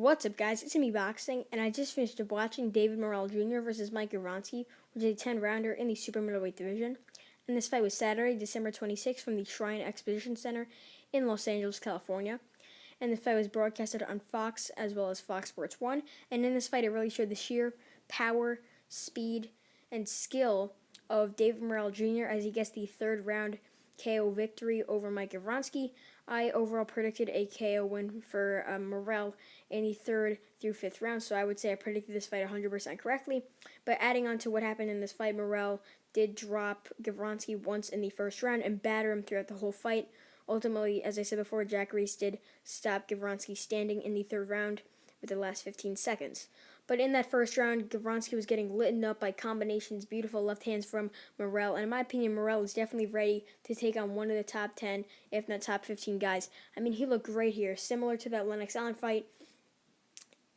What's up, guys? It's me Boxing, and I just finished up watching David Morrell Jr. versus Mike Gavronski, which is a 10-rounder in the super-middleweight division. And this fight was Saturday, December 26th from the Shrine Exposition Center in Los Angeles, California. And the fight was broadcasted on Fox as well as Fox Sports 1. And in this fight, it really showed the sheer power, speed, and skill of David Morrell Jr. as he gets the third round KO victory over Mike Gavronski. I overall predicted a KO win for Morrell in the third through fifth round, so I would say I predicted this fight 100% correctly. But adding on to what happened in this fight, Morrell did drop Gavronski once in the first round and batter him throughout the whole fight. Ultimately, as I said before, Jack Reese did stop Gavronski standing in the third round with the last 15 seconds. But in that first round, Gavronski was getting lit up by combinations, beautiful left hands from Morrell. And in my opinion, Morrell is definitely ready to take on one of the top 10, if not top 15 guys. I mean, he looked great here. Similar to that Lennox Allen fight,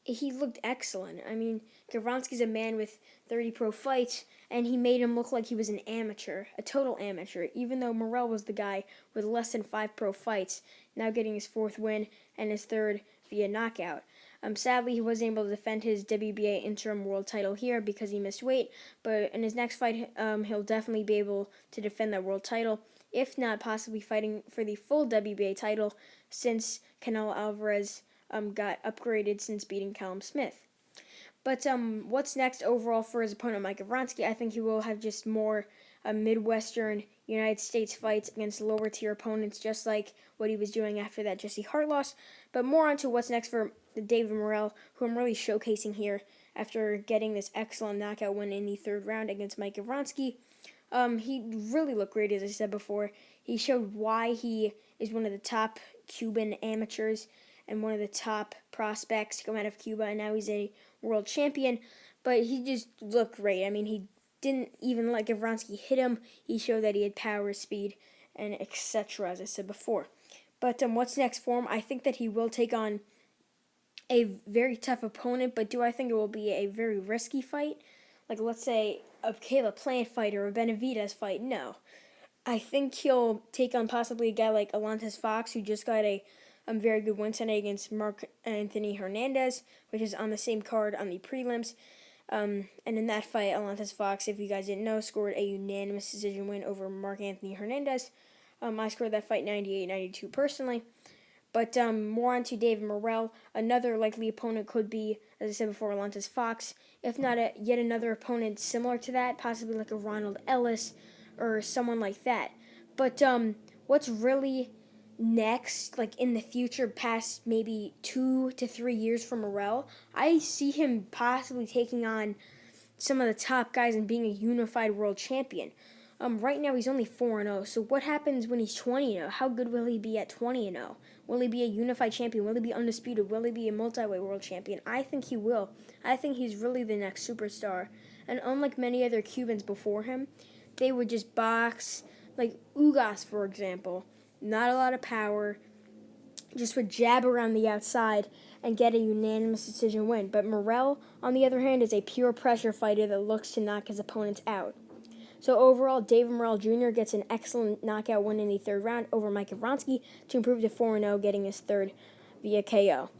he looked excellent. I mean, Gavronski's a man with 30 pro fights, and he made him look like he was an amateur, a total amateur, even though Morrell was the guy with less than 5 pro fights, now getting his 4th win and his 3rd via knockout. Sadly, he wasn't able to defend his WBA interim world title here because he missed weight, but in his next fight, he'll definitely be able to defend that world title, if not possibly fighting for the full WBA title, since Canelo Alvarez got upgraded since beating Callum Smith. But what's next overall for his opponent, Mike Gavronski? I think he will have just more Midwestern United States fights against lower-tier opponents, just like what he was doing after that Jesse Hart loss. But more on to what's next for David Morrell, who I'm really showcasing here after getting this excellent knockout win in the third round against Mike Gavronski. He really looked great, as I said before. He showed why he is one of the top Cuban amateurs and one of the top prospects to come out of Cuba, and now he's a world champion. But he just looked great. I mean, he didn't even let Gavronski hit him. He showed that he had power, speed, and etc., as I said before. But what's next for him? I think that he will take on a very tough opponent, but do I think it will be a very risky fight? Like, let's say, a Caleb Plant fight or a Benavidez fight? No. I think he'll take on possibly a guy like Alontes Fox, who just got a very good win tonight against Mark Anthony Hernandez, which is on the same card on the prelims. And in that fight, Alontes Fox, if you guys didn't know, scored a unanimous decision win over Mark Anthony Hernandez. I scored that fight 98-92 personally. But more on to David Morrell. Another likely opponent could be, as I said before, Alontes Fox. If not yet another opponent similar to that, possibly like a Ronald Ellis or someone like that. But what's really next, like in the future, past maybe 2 to 3 years from Morrell, I see him possibly taking on some of the top guys and being a unified world champion. Right now he's only 4-0, so what happens when he's 20-0? How good will he be at 20-0? Will he be a unified champion? Will he be undisputed? Will he be a multi-weight world champion? I think he will. I think he's really the next superstar. And unlike many other Cubans before him, they would just box, like Ugas, for example. Not a lot of power, just would jab around the outside and get a unanimous decision win. But Morrell, on the other hand, is a pure pressure fighter that looks to knock his opponents out. So overall, David Morrell Jr. gets an excellent knockout win in the third round over Mike Gavronski to improve to 4-0, getting his 3rd via KO.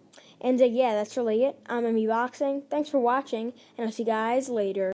And yeah, that's really it. I'm me Boxing. Thanks for watching, and I'll see you guys later.